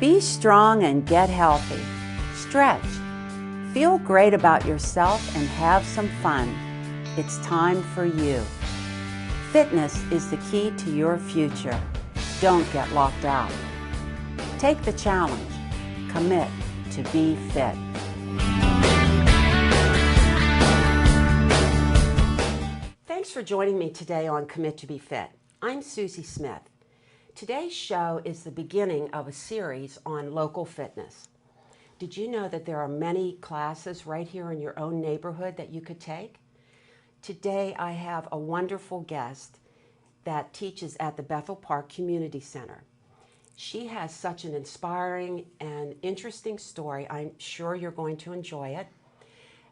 Be strong and get healthy. Stretch. Feel great about yourself and have some fun. It's time for you. Fitness is the key to your future. Don't get locked out. Take the challenge. Commit to be fit. Thanks for joining me today on Commit to be Fit. I'm Susie Smith. Today's show is the beginning of a series on local fitness. Did you know that there are many classes right here in your own neighborhood that you could take? Today I have a wonderful guest that teaches at the Bethel Park Community Center. She has such an inspiring and interesting story. I'm sure you're going to enjoy it.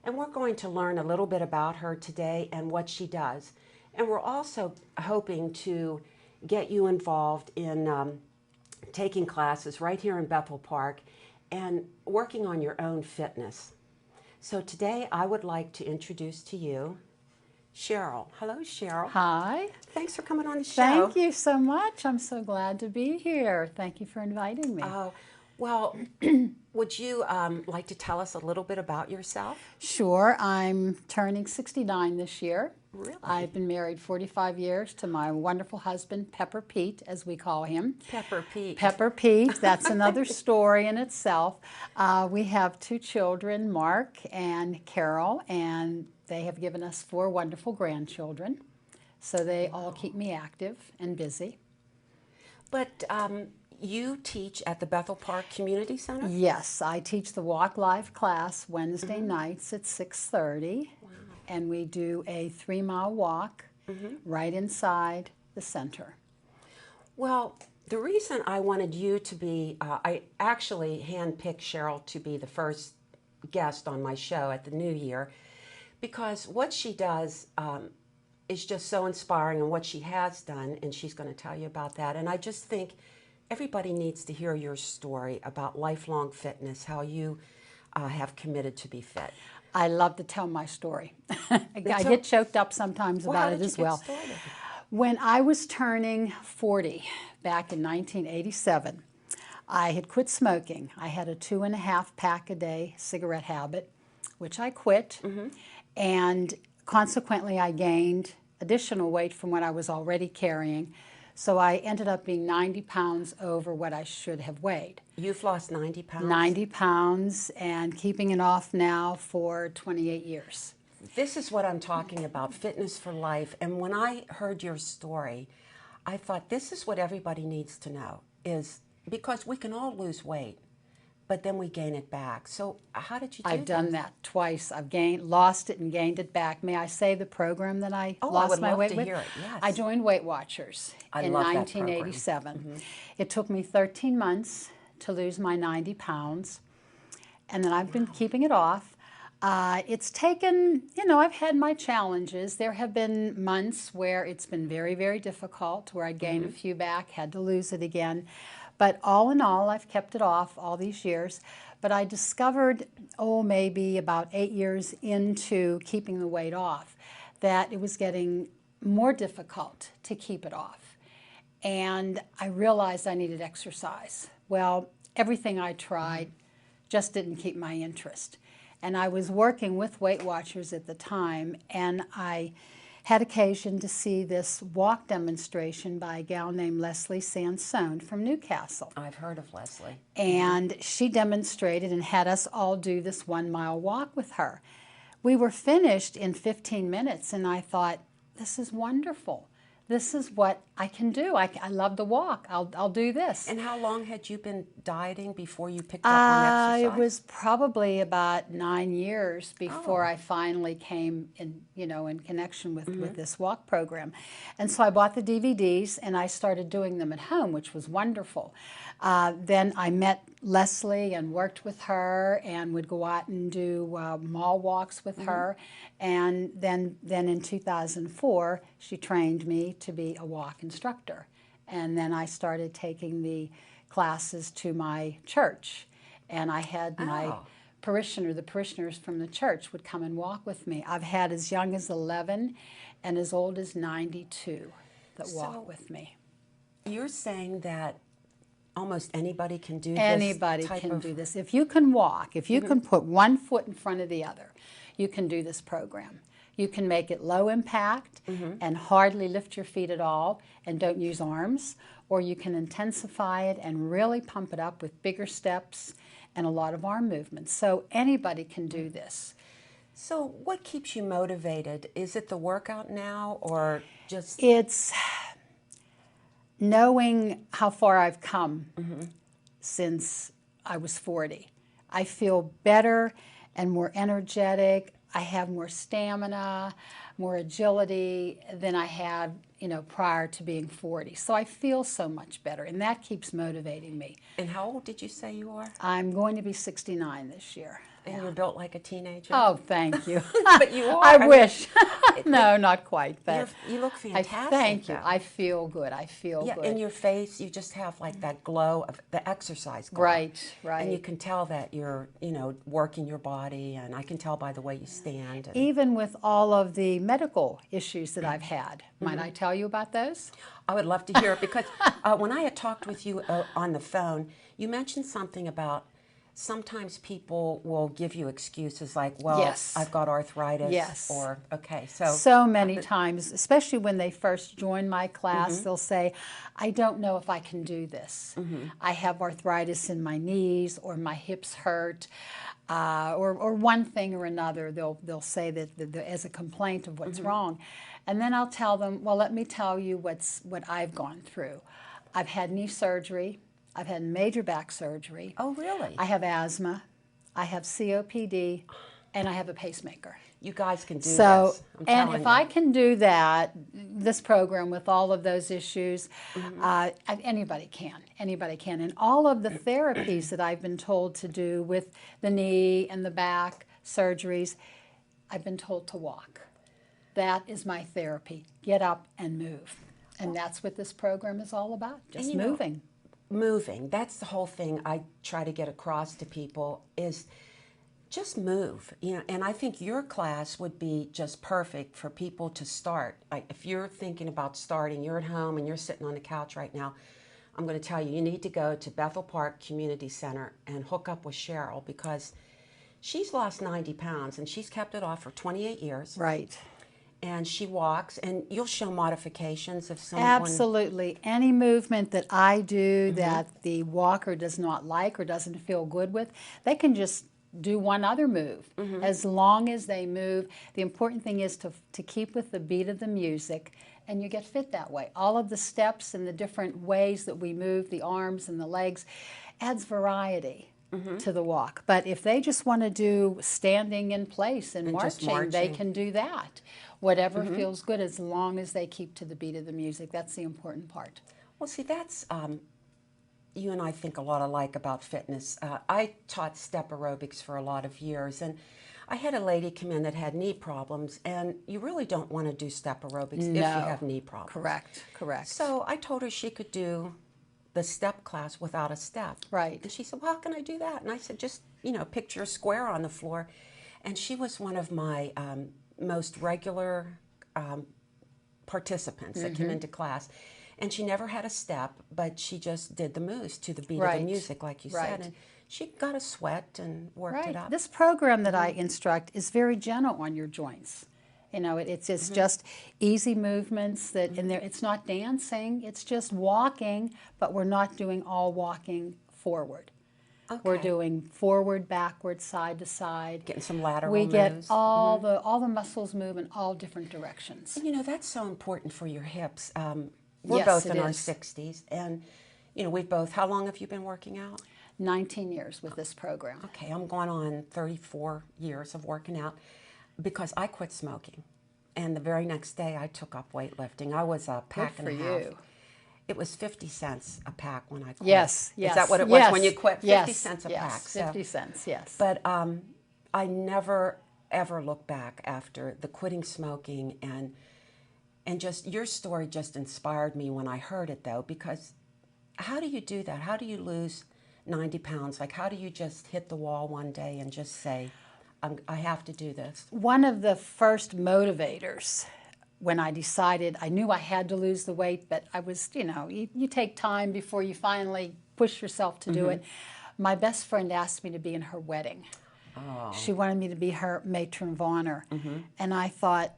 And we're going to learn a little bit about her today and what she does. And we're also hoping to get you involved in taking classes right here in Bethel Park and working on your own fitness. So today I would like to introduce to you Cheryl. Hello, Cheryl. Hi. Thanks for coming on the show. Thank you so much. I'm so glad to be here. Thank you for inviting me. Well, would you like to tell us a little bit about yourself? Sure. I'm turning 69 this year. Really? I've been married 45 years to my wonderful husband, Pepper Pete, as we call him. Pepper Pete. Pepper Pete. That's another story in itself. We have two children, Mark and Carol, and they have given us 4 wonderful grandchildren. So they all keep me active and busy. But you teach at the Bethel Park Community Center? Yes, I teach the Walk Live class Wednesday nights at 6:30. Wow. And we do a 3-mile walk right inside the center. Well, the reason I wanted you to be, I actually handpicked Cheryl to be the first guest on my show at the New Year, because what she does is just so inspiring, and what she has done, and she's going to tell you about that. And I just think everybody needs to hear your story about lifelong fitness, how you have committed to be fit. I love to tell my story. I get choked up sometimes about it as well. How did you get started? When I was turning 40 back in 1987, I had quit smoking. I had a 2.5 pack a day cigarette habit, which I quit, and consequently I gained additional weight from what I was already carrying. So I ended up being 90 pounds over what I should have weighed. You've lost 90 pounds? 90 pounds, and keeping it off now for 28 years. This is what I'm talking about, fitness for life. And when I heard your story, I thought this is what everybody needs to know, is because we can all lose weight, but then we gain it back. So how did you do that? I've done that twice. I've lost it and gained it back. May I say the program that I lost my weight with? I would love to hear it, yes. I joined Weight Watchers in 1987. It took me 13 months to lose my 90 pounds, and then I've been keeping it off. It's taken, I've had my challenges. There have been months where it's been very, very difficult, where I gained a few back, had to lose it again. But all in all, I've kept it off all these years. But I discovered, maybe about 8 years into keeping the weight off, that it was getting more difficult to keep it off. And I realized I needed exercise. Well, everything I tried just didn't keep my interest. And I was working with Weight Watchers at the time, and I had occasion to see this walk demonstration by a gal named Leslie Sansone from Newcastle. I've heard of Leslie. And she demonstrated and had us all do this 1-mile walk with her. We were finished in 15 minutes, and I thought, this is wonderful. This is what I can do. I love to walk. I'll do this. And how long had you been dieting before you picked up on exercise? It was probably about 9 years before I finally came in, in connection with this walk program. And so I bought the DVDs and I started doing them at home, which was wonderful. Then I met Leslie and worked with her and would go out and do mall walks with her. And then in 2004, she trained me to be a walk instructor. And then I started taking the classes to my church. And I had my the parishioners from the church would come and walk with me. I've had as young as 11 and as old as 92 that walk with me. You're saying that almost anybody can do this Anybody type can of... do this. If you can walk, if you can put one foot in front of the other, you can do this program. You can make it low impact and hardly lift your feet at all and don't use arms, or you can intensify it and really pump it up with bigger steps and a lot of arm movements. So anybody can do this. So what keeps you motivated? Is it the workout now, or just... It's knowing how far I've come since I was 40. I feel better and more energetic. I have more stamina, more agility than I had, prior to being 40. So I feel so much better, and that keeps motivating me. And how old did you say you are? I'm going to be 69 this year. And you're built like a teenager? Oh, thank you. But you are. I wish. No, not quite. But you look fantastic. Thank you. though. I feel good. I feel Yeah, good. in your face, you just have like that glow of the exercise glow. Right, right. And you can tell that you're, working your body, and I can tell by the way you stand. And... Even with all of the medical issues that I've had, might I tell you about those? I would love to hear it, because when I had talked with you on the phone, you mentioned something about sometimes people will give you excuses like, well, Yes. I've got arthritis. Yes. Or, okay, So many times, especially when they first join my class, they'll say, I don't know if I can do this. I have arthritis in my knees, or my hips hurt, or one thing or another. They'll say that as a complaint of what's wrong. And then I'll tell them, well, let me tell you what I've gone through. I've had knee surgery. I've had major back surgery. Oh, really? I have asthma. I have COPD, and I have a pacemaker. You guys can do So, this. I'm and telling if you. I can do that, this program with all of those issues, anybody can. Anybody can. And all of the therapies that I've been told to do with the knee and the back surgeries, I've been told to walk. That is my therapy. Get up and move. And that's what this program is all about, just moving. Moving, that's the whole thing I try to get across to people, is just move. And I think your class would be just perfect for people to start. Like, if you're thinking about starting, you're at home and you're sitting on the couch right now, I'm going to tell you, you need to go to Bethel Park Community Center and hook up with Cheryl, because she's lost 90 pounds and she's kept it off for 28 years. Right. And she walks, and you'll show modifications if someone... Absolutely. Any movement that I do that the walker does not like or doesn't feel good with, they can just do one other move. As long as they move, the important thing is to keep with the beat of the music, and you get fit that way. All of the steps and the different ways that we move, the arms and the legs, adds variety to the walk. But if they just want to do standing in place and marching, they can do that. Whatever feels good, as long as they keep to the beat of the music. That's the important part. Well, see, that's, you and I think a lot alike about fitness. I taught step aerobics for a lot of years, and I had a lady come in that had knee problems, and you really don't want to do step aerobics if you have knee problems. Correct, correct. So I told her she could do the step class without a step. Right. And she said, well, how can I do that? And I said, just, picture a square on the floor. And she was one of my most regular participants that came into class. And she never had a step, but she just did the moves to the beat of the music, like you said. And she got a sweat and worked it up. This program that I instruct is very gentle on your joints. It's just easy movements that in there. It's not dancing. It's just walking, but we're not doing all walking forward. Okay. We're doing forward, backward, side to side. Getting some lateral moves. We get moves. all the muscles move in all different directions. And that's so important for your hips. We're Yes, both it in our is. 60s, and we've both. How long have you been working out? 19 years with this program. Okay, I'm going on 34 years of working out, because I quit smoking, and the very next day I took up weightlifting. I was a pack Good and for a half. you. It was 50 cents a pack when I quit. Yes, yes. Is that what it was yes, when you quit? 50 cents a pack. Yes, 50 cents, yes. But I never, ever looked back after the quitting smoking, and just your story just inspired me when I heard it, though, because how do you do that? How do you lose 90 pounds? Like, how do you just hit the wall one day and just say, I have to do this? One of the first motivators when I decided, I knew I had to lose the weight, but I was, you take time before you finally push yourself to do it. My best friend asked me to be in her wedding. Oh. She wanted me to be her matron of honor. And I thought,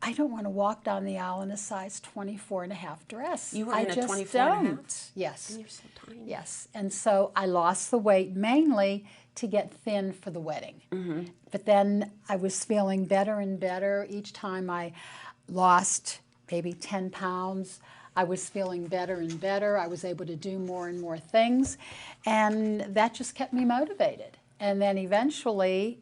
I don't want to walk down the aisle in a size 24 and a half dress. You were I in a just 24 and a half? don't. Yes. And you're so tiny. Yes. And so I lost the weight mainly to get thin for the wedding. But then I was feeling better and better each time I lost maybe 10 pounds. I was feeling better and better. I was able to do more and more things. And that just kept me motivated. And then eventually,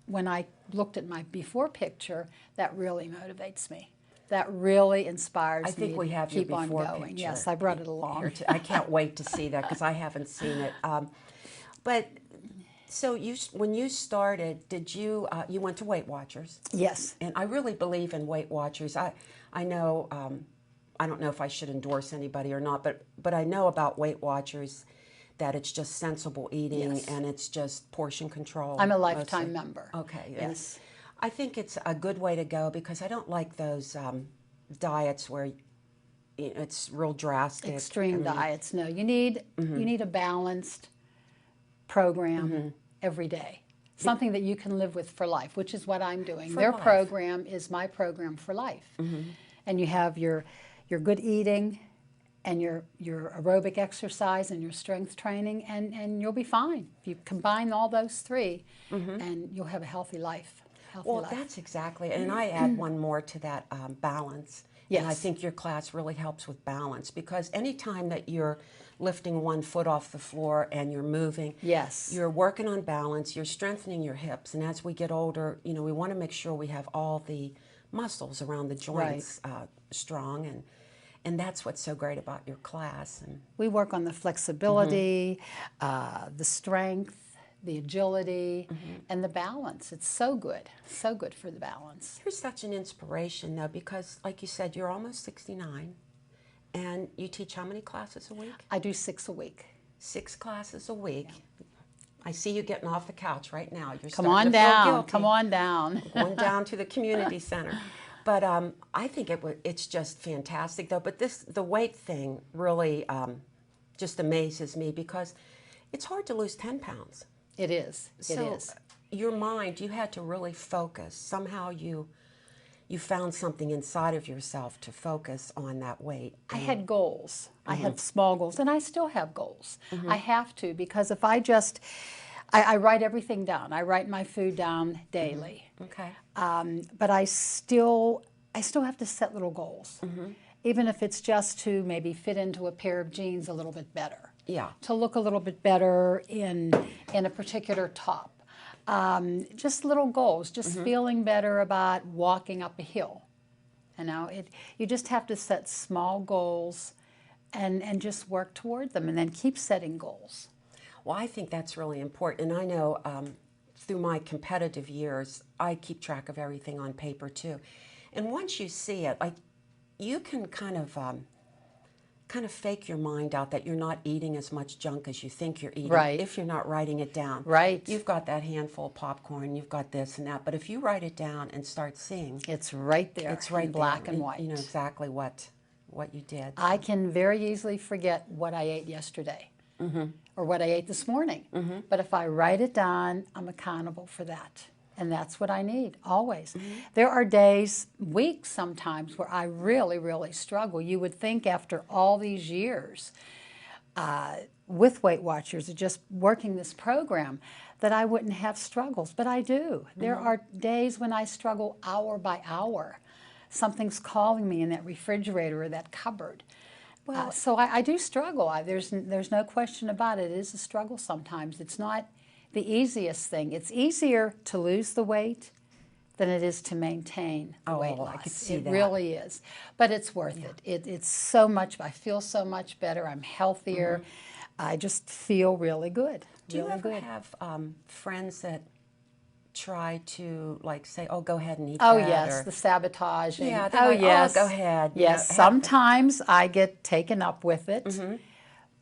when I looked at my before picture, that really motivates me. That really inspires me I think we have to your keep on before going. picture. Yes, I brought it along. I can't wait to see that because I haven't seen it. But so when you started, did you you went to Weight Watchers? Yes. And I really believe in Weight Watchers. I know I don't know if I should endorse anybody or not, but I know about Weight Watchers that it's just sensible eating Yes. and it's just portion control. I'm a lifetime mostly. member. Okay. Yes. I think it's a good way to go because I don't like those diets where it's real drastic. Extreme diets. No, you need a balanced program every day. Something that you can live with for life, which is what I'm doing. Their life. program is my program for life. And you have your good eating and your aerobic exercise and your strength training, and you'll be fine. If you combine all those three, and you'll have a healthy life. Well, that's exactly, and I add one more to that, balance. Yes. And I think your class really helps with balance because anytime that you're lifting one foot off the floor and you're moving, Yes. you're working on balance, you're strengthening your hips, and as we get older, we want to make sure we have all the muscles around the joints strong, and that's what's so great about your class. And we work on the flexibility, the strength, the agility, and the balance. It's so good for the balance. you're such an inspiration, though, because, like you said, you're almost 69, and you teach how many classes a week? I do 6 a week. 6 classes a week. I see you getting off the couch right now. You're Come starting on to feel down. guilty. Come on down. Going down to the community center. But I think it's just fantastic, though. But the weight thing really just amazes me because it's hard to lose 10 pounds. It is. It So is. your mind, you had to really focus. Somehow you found something inside of yourself to focus on that weight. I had goals. I had small goals, and I still have goals. I have to, because if I just, I write everything down. I write my food down daily. Okay. But I still have to set little goals, even if it's just to maybe fit into a pair of jeans a little bit better. Yeah. To look a little bit better in a particular top. Just little goals, just feeling better about walking up a hill. You just have to set small goals and just work toward them and then keep setting goals. Well, I think that's really important. And I know through my competitive years, I keep track of everything on paper too. And once you see it, like you can kind of fake your mind out that you're not eating as much junk as you think you're eating Right. if you're not writing it down. Right. You've got that handful of popcorn, you've got this and that, but if you write it down and start seeing, It's right there. it's right in black there, and white. You know exactly what you did. I can very easily forget what I ate yesterday or what I ate this morning. But if I write it down, I'm accountable for that. And that's what I need, always. There are days, weeks sometimes, where I really, really struggle. You would think after all these years with Weight Watchers, just working this program, that I wouldn't have struggles, but I do. There are days when I struggle hour by hour. Something's calling me in that refrigerator or that cupboard. Well, so I do struggle. There's no question about it. It is a struggle sometimes. It's not the easiest thing. It's easier to lose the weight than it is to maintain the weight loss. I could see it that. really is. But it's worth it. It's so much, I feel so much better. I'm healthier. I just feel really good. Do you really ever good. have friends that try to say, "Oh, go ahead and eat Oh, that," yes, or- the sabotaging. Yeah, they're oh, like, "Oh, yes. go ahead," you Yes, know, sometimes I get taken up with it.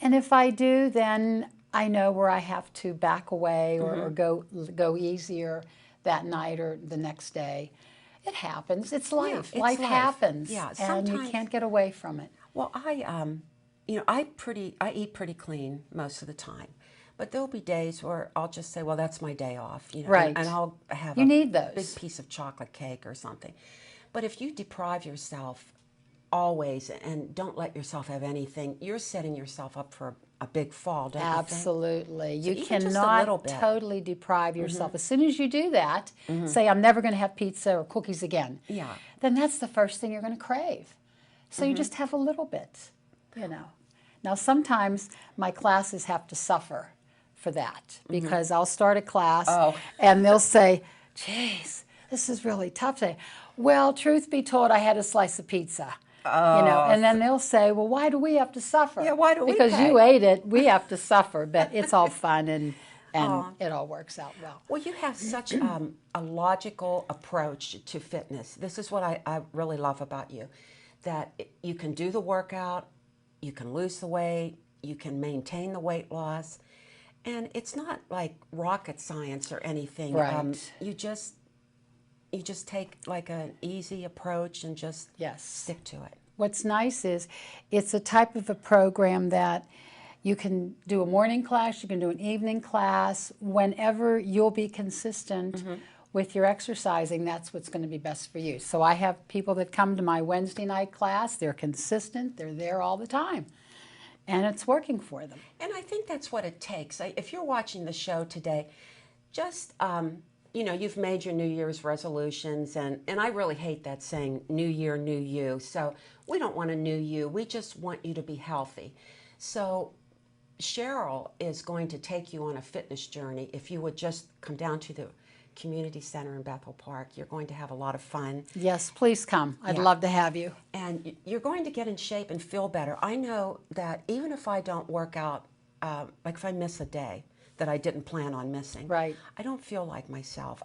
And if I do, then I know where I have to back away or go easier that night or the next day. It happens. It's life. it's life life. happens. Yeah, and you sometimes- can't get away from it. Well, you know, I eat pretty clean most of the time. But there'll be days where I'll just say, well, that's my day off, you know, Right. and I'll have You a need those. big piece of chocolate cake or something. But if you deprive yourself always and don't let yourself have anything, you're setting yourself up for a big fall, don't you think? Absolutely. So You even just a little cannot bit. totally deprive yourself. As soon as you do that, say, I'm never going to have pizza or cookies again, Yeah. then that's the first thing you're going to crave. So you just have a little bit, you know. Now, sometimes my classes have to suffer for that because I'll start a class and they'll say, geez, this is really tough today. Well, truth be told, I had a slice of pizza. You know, and then they'll say, well, why do we have to suffer? Yeah, why do we Because pay? you ate it, we have to suffer, but it's all fun and it all works out well. Well, you have such a logical approach to fitness. This is what I really love about you, that you can do the workout, you can lose the weight, you can maintain the weight loss, and it's not like rocket science or anything. Right. You just take like an easy approach and just stick to it. What's nice is it's a type of a program that you can do a morning class, you can do an evening class. Whenever you'll be consistent with your exercising, that's what's going to be best for you. So I have people that come to my Wednesday night class, they're consistent, they're there all the time, and it's working for them. And I think that's what it takes. If you're watching the show today, just, you know, you've made your New Year's resolutions, and I really hate that saying, New Year, New You. So we don't want a new you. We just want you to be healthy. So Cheryl is going to take you on a fitness journey. If you would just come down to the community center in Bethel Park, you're going to have a lot of fun. Yes, please come. I'd love to have you. And you're going to get in shape and feel better. I know that even if I don't work out, like if I miss a day that I didn't plan on missing, Right. I don't feel like myself.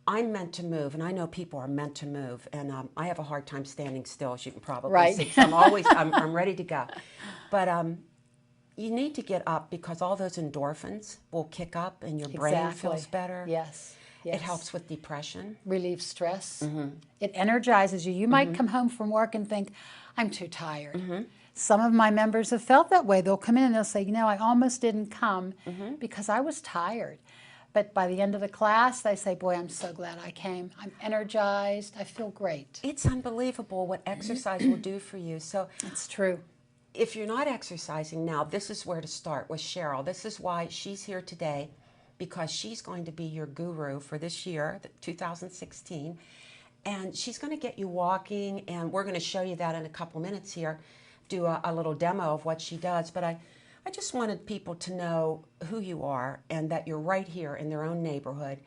I'm meant to move, and I know people are meant to move, and I have a hard time standing still, as you can probably see. So I'm ready to go. But you need to get up because all those endorphins will kick up and your brain feels better. Yes. Yes. It helps with depression. Relieves stress. It energizes you. You might come home from work and think, I'm too tired. Some of my members have felt that way. They'll come in and they'll say, you know, I almost didn't come because I was tired. But by the end of the class, they say, boy, I'm so glad I came. I'm energized. I feel great. It's unbelievable what exercise will do for you. So It's true. if you're not exercising now, this is where to start with Cheryl. This is why she's here today, because she's going to be your guru for this year, 2016. And she's going to get you walking, and we're going to show you that in a couple minutes here, do a little demo of what she does. But I just wanted people to know who you are and that you're right here in their own neighborhood.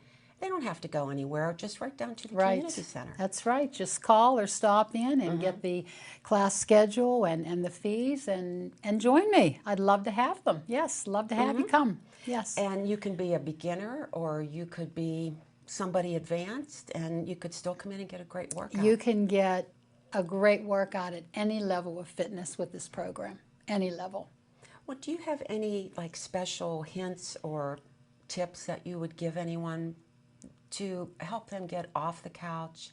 They don't have to go anywhere, just right down to the community center. That's right. Just call or stop in and get the class schedule and the fees and join me. I'd love to have them. Yes, love to have you come. Yes. And you can be a beginner or you could be somebody advanced, and you could still come in and get a great workout. You can get a great workout at any level of fitness with this program, any level. Well, do you have any like special hints or tips that you would give anyone to help them get off the couch,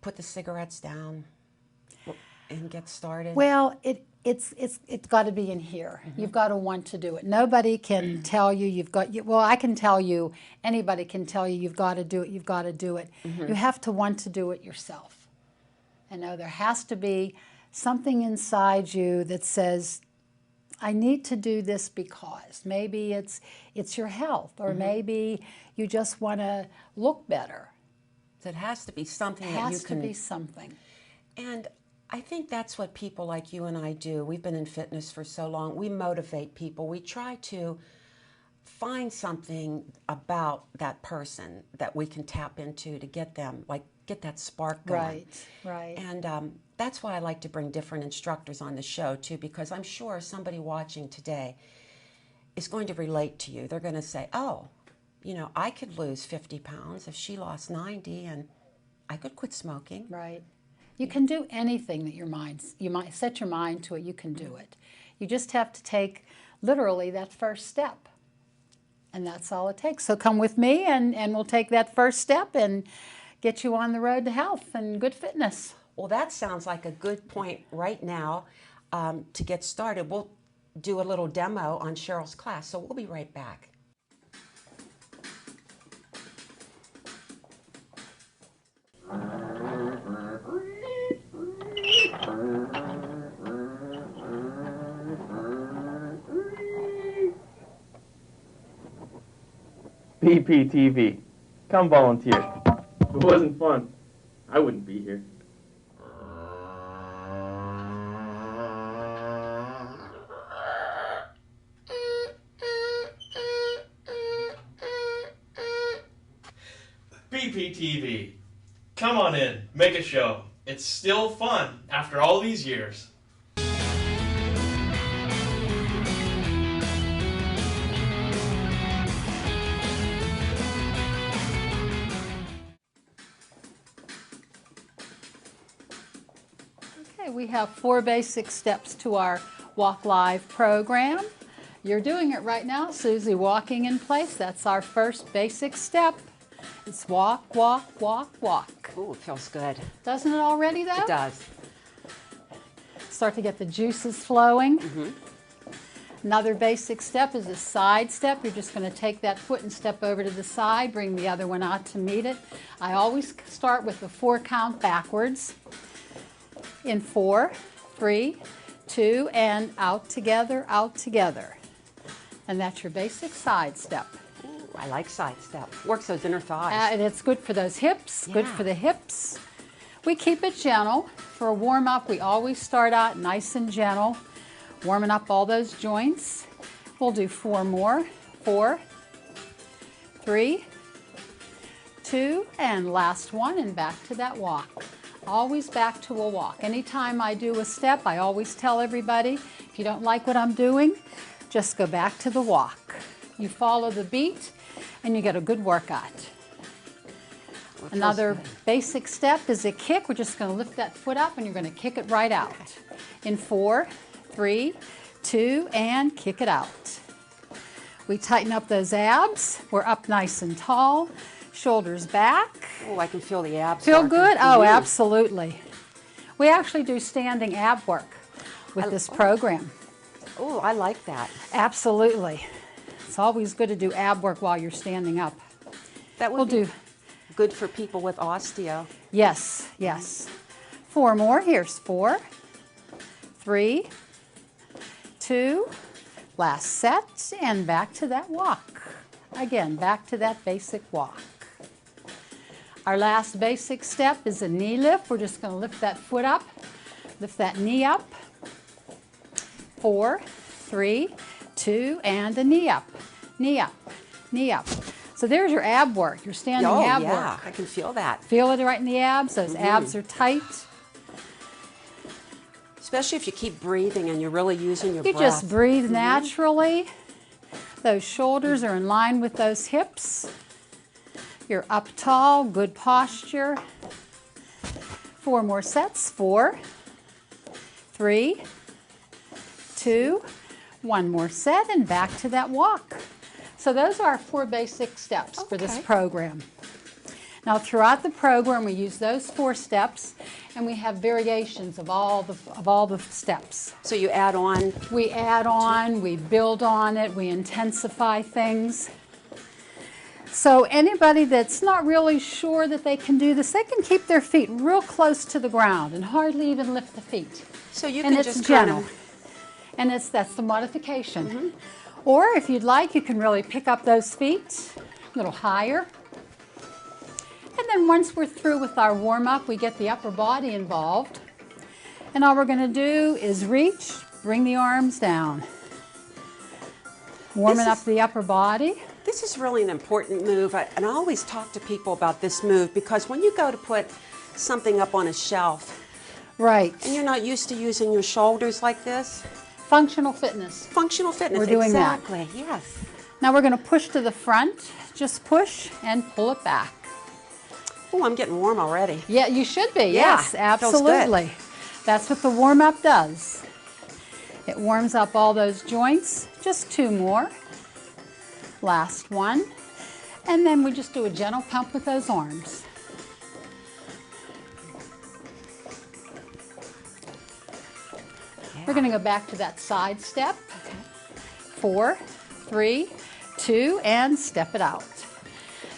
put the cigarettes down, and get started? Well, it's got to be in here. You've got to want to do it. Nobody can tell you you've got. Well, I can tell you. Anybody can tell you you've got to do it. You've got to do it. You have to want to do it yourself. I know there has to be something inside you that says, I need to do this because maybe it's your health, or maybe you just want to look better. It has to be something It that you has can. to be something. And I think that's what people like you and I do. We've been in fitness for so long. We motivate people. We try to find something about that person that we can tap into to get them, like get that spark going. Right, right. And that's why I like to bring different instructors on the show too, because I'm sure somebody watching today is going to relate to you. They're going to say, oh, you know, I could lose 50 pounds if she lost 90, and I could quit smoking. Right. You can do anything that you might set your mind to it, you can do it. You just have to take literally that first step. And that's all it takes. So come with me and we'll take that first step and get you on the road to health and good fitness. Well, that sounds like a good point right now. to get started, we'll do a little demo on Cheryl's class, so we'll be right back. BPTV. Come volunteer. If it wasn't fun, I wouldn't be here. BPTV. Come on in, make a show. It's still fun after all these years. Okay, we have 4 basic steps to our Walk Live program. You're doing it right now, Susie, walking in place. That's our first basic step. It's walk, walk, walk, walk. Ooh, it feels good. Doesn't it already, though? It does. Start to get the juices flowing. Another basic step is a side step. You're just going to take that foot and step over to the side, bring the other one out to meet it. I always start with the 4 count backwards. In 4, 3, 2, and out together, out together. And that's your basic side step. Ooh, I like side step. Works those inner thighs. And it's good for those hips, good for the hips. We keep it gentle. For a warm-up, we always start out nice and gentle, warming up all those joints. We'll do 4 more. 4, 3, 2, and last one, and back to that walk. Always back to a walk. Anytime I do a step, I always tell everybody, if you don't like what I'm doing, just go back to the walk. You follow the beat, and you get a good workout. Another basic step is a kick. We're just going to lift that foot up, and you're going to kick it right out. In 4, 3, 2, and kick it out. We tighten up those abs. We're up nice and tall. Shoulders back. Oh, I can feel the abs. Feel working. good? Oh, absolutely. We actually do standing ab work with this program. Oh, I like that. Absolutely. It's always good to do ab work while you're standing up. That would be good for people with osteo. Yes, yes. 4 more. Here's 4, 3, 2, last set, and back to that walk. Again, back to that basic walk. Our last basic step is a knee lift. We're just going to lift that foot up, lift that knee up. 4, 3, 2, and a knee up, knee up, knee up. So there's your ab work, your standing ab work. I can feel that. Feel it right in the abs. Those abs are tight. Especially if you keep breathing and you're really using your breath. You just breathe naturally. Those shoulders are in line with those hips. You're up tall, good posture. 4 more sets. 4, 3, 2, 1 more set, and back to that walk. So those are our 4 basic steps for this program. Now throughout the program we use those 4 steps, and we have variations of all the steps. So you add on? We add on, we build on it, we intensify things. So anybody that's not really sure that they can do this, they can keep their feet real close to the ground and hardly even lift the feet. So you and can it's just gentle. And that's the modification. Or if you'd like, you can really pick up those feet a little higher. And then once we're through with our warm-up, we get the upper body involved. And all we're going to do is reach, bring the arms down. Warming up the upper body. This is really an important move, and I always talk to people about this move because when you go to put something up on a shelf, right, and you're not used to using your shoulders like this. Functional fitness. Functional fitness, we're doing exactly, that. Yes. Now we're going to push to the front, just push and pull it back. Oh, I'm getting warm already. Yeah, you should be, Yeah, yes, absolutely. That's what the warm-up does. It warms up all those joints. Just 2 more. Last one. And then we just do a gentle pump with those arms. We're going to go back to that side step. 4, 3, 2, and step it out.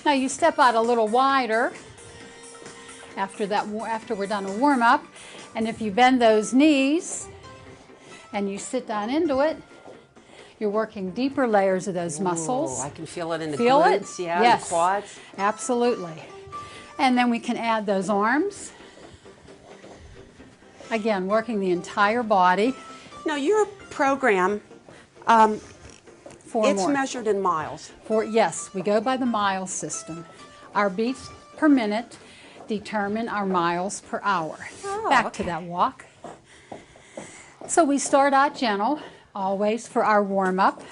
Now you step out a little wider after we're done a warm-up, and if you bend those knees and you sit down into it, you're working deeper layers of those muscles. I can feel it in the Feel glutes, it? yeah, Yes. the quads. Absolutely. And then we can add those arms. Again, working the entire body. Now, your program, 4 it's more. measured in miles. Yes, we go by the mile system. Our beats per minute determine our miles per hour. Oh, Back to that walk. So we start out gentle, always for our warm-up.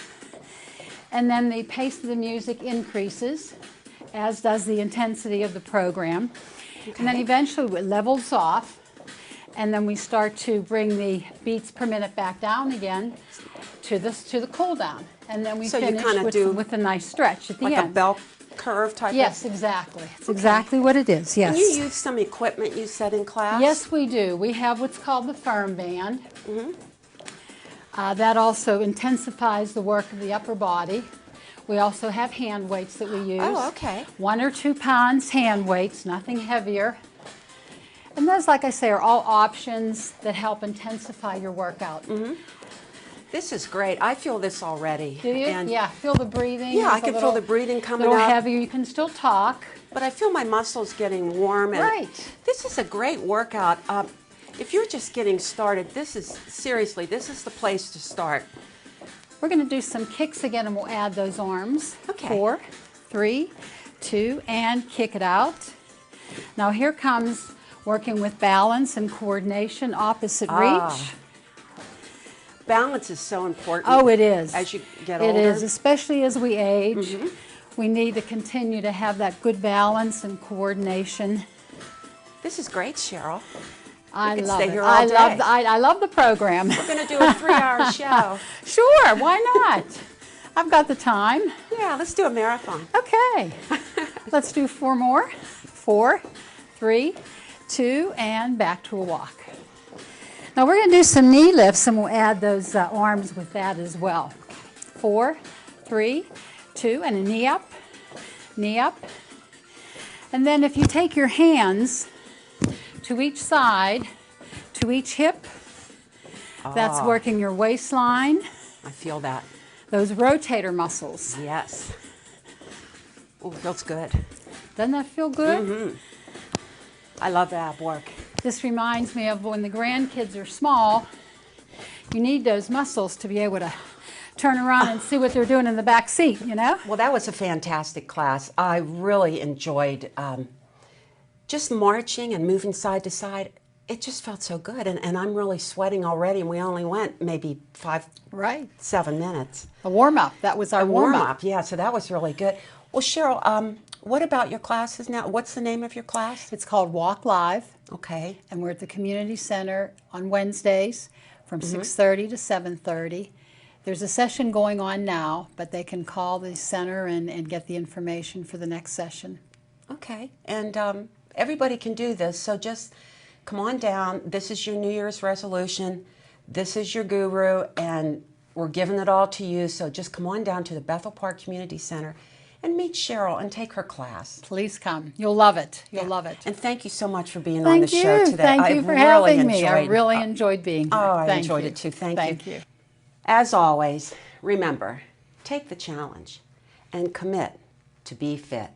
And then the pace of the music increases, as does the intensity of the program. Okay. And then eventually it levels off. And then we start to bring the beats per minute back down again to the cool down. And then we So you finish kinda do with a nice stretch at the Like end. a bell curve type Yes, of... exactly. It's exactly what it is, yes. Can you use some equipment you said in class? Yes, we do. We have what's called the firm band. That also intensifies the work of the upper body. We also have hand weights that we use. Oh, okay. 1 or 2 pounds hand weights, nothing heavier. And those, like I say, are all options that help intensify your workout. This is great. I feel this already. Do you? And, Yeah, feel the breathing. Yeah, I It's a can feel little- the breathing coming little up. heavier. You can still talk. But I feel my muscles getting warm. And Right. This is a great workout. If you're just getting started, this is the place to start. We're going to do some kicks again, and we'll add those arms. Okay. 4, 3, 2, and kick it out. Now here comes working with balance and coordination, opposite reach. Balance is so important. Oh, it is. As you get It older. is, especially as we age. We need to continue to have that good balance and coordination. This is great, Cheryl. I could love stay it. here all I love day. the, I love the program. We're going to do a 3-hour show. Sure, why not? I've got the time. Yeah, let's do a marathon. Okay. Let's do 4 more. 4, 3, 2, and back to a walk. Now we're going to do some knee lifts, and we'll add those arms with that as well. 4, 3, 2, and a knee up, knee up. And then if you take your hands to each side, to each hip, that's working your waistline, I feel that. those rotator muscles. Yes. Oh, feels good. Doesn't that feel good? I love ab work. This reminds me of when the grandkids are small, you need those muscles to be able to turn around and see what they're doing in the back seat, you know? Well, that was a fantastic class. I really enjoyed just marching and moving side to side. It just felt so good, and I'm really sweating already, and we only went maybe 7 minutes. A warm-up. That was our warm-up. Yeah, so that was really good. Well, Cheryl, what about your classes now? What's the name of your class? It's called Walk Live, Okay. and we're at the Community Center on Wednesdays from 6:30 to 7:30. There's a session going on now, but they can call the center and get the information for the next session. Okay, and everybody can do this, so just come on down. This is your New Year's resolution. This is your guru, and we're giving it all to you, so just come on down to the Bethel Park Community Center and meet Cheryl and take her class. Please come. You'll love it. You'll love it. And thank you so much for being on the Thank show you. today. Thank you for really having me. I enjoyed- really enjoyed being here. Oh, I Thank enjoyed you. it too. Thank you. you. As always, remember, take the challenge and commit to be fit.